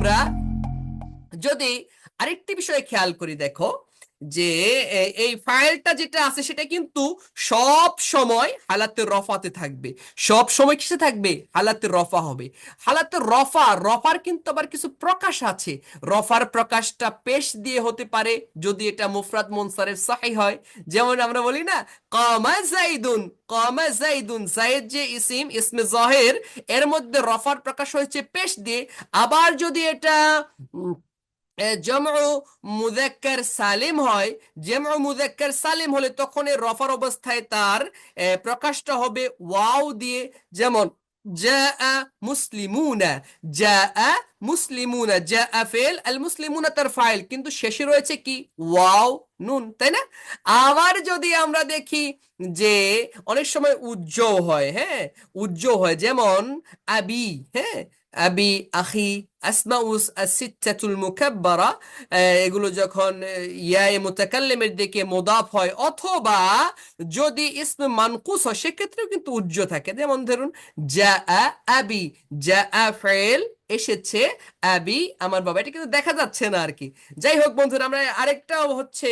আমরা যদি আরেকটি বিষয় খেয়াল করি, দেখো যে এই ফাইলটা যেটা আছে সেটা কিন্তু সব সময় হালাতে রফাতে থাকবে। সব সময় কিসে থাকবে? হালাতে রফা হবে। হালাতে রফা, রফার কিন্তু আবার কিছু প্রকাশ আছে। রফার প্রকাশটা পেশ দিয়ে হতে পারে যদি এটা মুফরাদ মুনসারিফ সাহি হয়। যেমন আমরা বলি না, কামা জাইদুন, কামা জাইদুন, জাইদ যে ইসিম, ইসমে জাহির, এর মধ্যে রফার প্রকাশ হয়েছে পেশ দিয়ে। আবার যদি এটা জমউ মুযাক্কার সালিম হয়, জমউ মুযাক্কার সালিম হলে তখন এই রফার অবস্থায় তার প্রকাশটা হবে ওয়াও দিয়ে। যেমন জাআ মুসলিমুনা, জাআ মুসলিমুনা, জাআ ফেল, আল মুসলিমুনা তার ফাইল, কিন্তু শেষে রয়েছে কি? ওয়াও, নুন, তাই না? আবার যদি আমরা দেখি যে অনেক সময় উজ্জ হয়, হ্যাঁ, উজ্জ হয়, যেমন আবি, হ্যাঁ, আবি, আখি, আসমাউস আসিত্তাতুল মুকাব্বারা, এগুলো যখন ইয়ায়ে মুতাকাল্লিমের দিকে মুদাফ হয়, অথবা যদি ইসমে মানকুস হয় সেক্ষেত্রেও কিন্তু উজ্জ থাকে। যেমন ধরুন জাআ আবি, জাআ ফাইল, এসেছে আবি আমার বাবা, এটা কিন্তু দেখা যাচ্ছে না আর কি। যাই হোক বন্ধুরা, আমরা আরেকটা হচ্ছে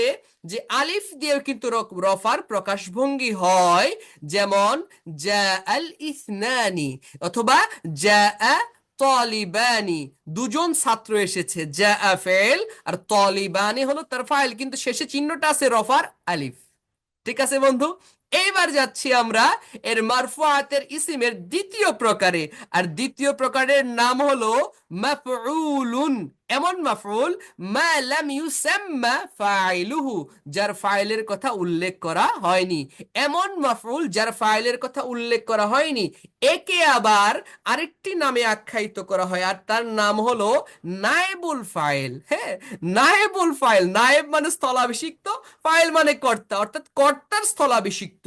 যে আলিফ দিয়েও কিন্তু রফার প্রকাশভঙ্গি হয়। যেমন জা আল ইসনানি, অথবা জা তলিবানি, দুজন ছাত্র এসেছে। জাআ ফেল আর তলিবানি হলো তার ফাইল, কিন্তু শেষে চিহ্নটা আছে রফার আলিফ। ঠিক আছে বন্ধু, এইবার যাচ্ছি আমরা এর মারফুআতের ইসিমের দ্বিতীয় প্রকারে। আর দ্বিতীয় প্রকারের নাম হলো মাফউলুন। এমন মাফউল মা লাম ইউসাম্মা ফাইলুহু, যার ফাইলের কথা উল্লেখ করা হয়নি। এমন মাফউল যার ফাইলের কথা উল্লেখ করা হয়নি, একে আবার আরেকটি নামে আখ্যায়িত করা হয়, আর তার নাম হলো নায়েবুল ফাইল। হ্যাঁ, নায়েবুল ফাইল, নায়েব মানে স্থলাভিষিক্ত, ফাইল মানে কর্তা, অর্থাৎ কর্তার স্থলাভিষিক্ত।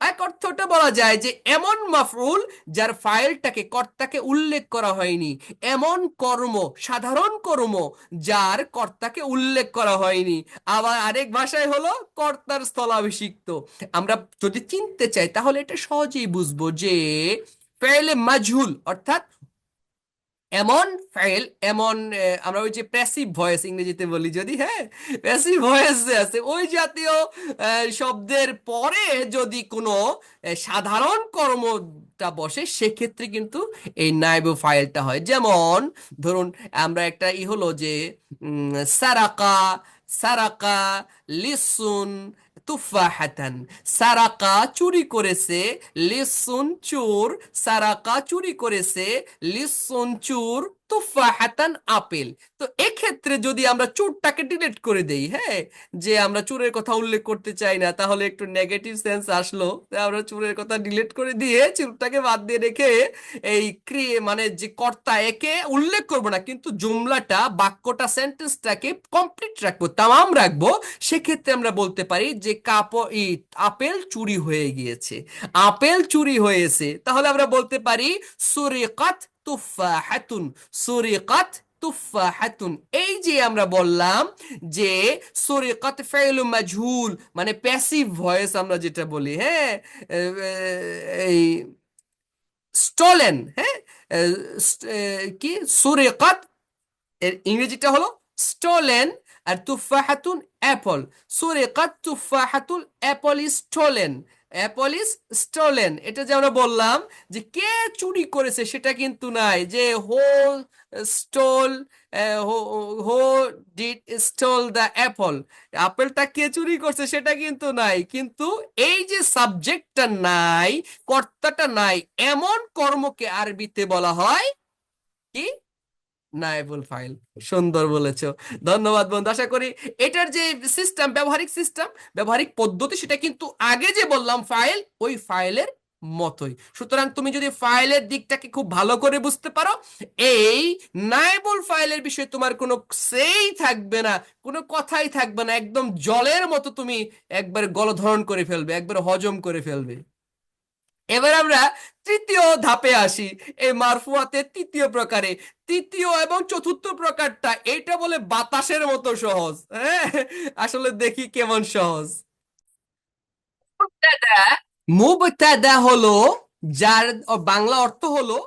এক অর্থটা বলা যায় যে এমন মাফউল যার ফাইলটাকে, কর্তাকে উল্লেখ করা হয়নি। এমন কর্ম, সাধারণ কর্ম যার কর্তাকে উল্লেখ করা হয়নি। আবার আরেক ভাষায় হলো কর্তার স্থলাভিষিক্ত। আমরা যদি চিনতে চাই তাহলে এটা সহজেই বুঝবো যে ফেলে মাজহুল, অর্থাৎ এমন ফাইল, এমন আমরা ওই যে প্যাসিভ ভয়েস ইংরেজিতে বলি যদি, হ্যাঁ, প্যাসিভ ভয়েস যে আছে ওই জাতীয় শব্দের পরে যদি কোনো সাধারণ কর্মটা বসে সেক্ষেত্রে কিন্তু এই নাইবু ফাইলটা হয়। যেমন ধরুন আমরা একটা হলো যে সারাকা, সারাকা লিসুন তুফাহাতান, সারাকা চুরি করেছে, লিসুন চোর, সারাকা চুরি করেছে, লিসুন চোর, তুফাহাতান আপেল। তো এক্ষেত্রে যদি আমরা চোরটাকে ডিলিট করে দেই, হ্যাঁ, যে আমরা চোরের কথা উল্লেখ করতে চাই না, তাহলে একটু নেগেটিভ সেন্স আসলো, তাই আমরা চোরের কথা ডিলিট করে দিয়ে চোরটাকে বাদ দিয়ে রেখে এই মানে যে কর্তা, একে উল্লেখ করব না, কিন্তু জুমলাটা, বাক্যটা, সেন্টেন্সটাকে কমপ্লিট রাখবো, তামাম রাখবো। সেক্ষেত্রে আমরা বলতে পারি যে আপেল চুরি হয়ে গিয়েছে, আপেল চুরি হয়েছে। তাহলে আমরা বলতে পারি সুরিকাত তুফাহাতুন, সুরিকাত তুফাহাতুন। এই যে আমরা বললাম যে সুরিকাত ফাইলু মাজহুল, মানে প্যাসিভ ভয়েস আমরা যেটা বলি, হ্যাঁ, এই স্টোলেন, হ্যাঁ, কি সুরিকাত, এর ইংরেজিটা হলো স্টোলেন। আর তুফাহাতুন অ্যাপল, সুরিকাত তুফাহাতুল, apple is stolen, apple is stolen. এটা যে আমরা বললাম যে কে চুরি করেছে সেটা কিন্তু নাই, যে হো স্টোল, হো ডিড স্টোল দ্য অ্যাপল, আপেলটা কে চুরি করছে সেটা কিন্তু নাই। কিন্তু এই যে সাবজেক্টটা নাই, কর্তাটা নাই, এমন কর্মকে আরবিতে বলা হয় কি? নায়েবুল ফাইল। সুন্দর বলেছো, ধন্যবাদ বন্ধু। আশা করি এটার যে সিস্টেম, ব্যবহারিক সিস্টেম, ব্যবহারিক পদ্ধতি, সেটা কিন্তু আগে যে বললাম ফাইল, ওই ফাইলের মতোই। সুতরাং তুমি যদি ফাইলের দিকটাকে খুব ভালো করে বুঝতে পারো, এই নায়েবুল ফাইলের বিষয়ে তোমার কোনো সেই থাকবে না, কোনো কথাই থাকবে না, একদম জলের মতো তুমি একবার গলধারণ করে ফেলবে, একবার হজম করে ফেলবে। এবার আমরা তৃতীয় ধাপে আসি, এই মারফুয়াতের তৃতীয় প্রকারে। তৃতীয় এবং চতুর্থ প্রকারটা এইটা বলে বাতাসের মতো সহজ, হ্যাঁ, আসলে দেখি কেমন সহজ। মুবতাদা, মুবতাদা হলো যার বাংলা অর্থ হলো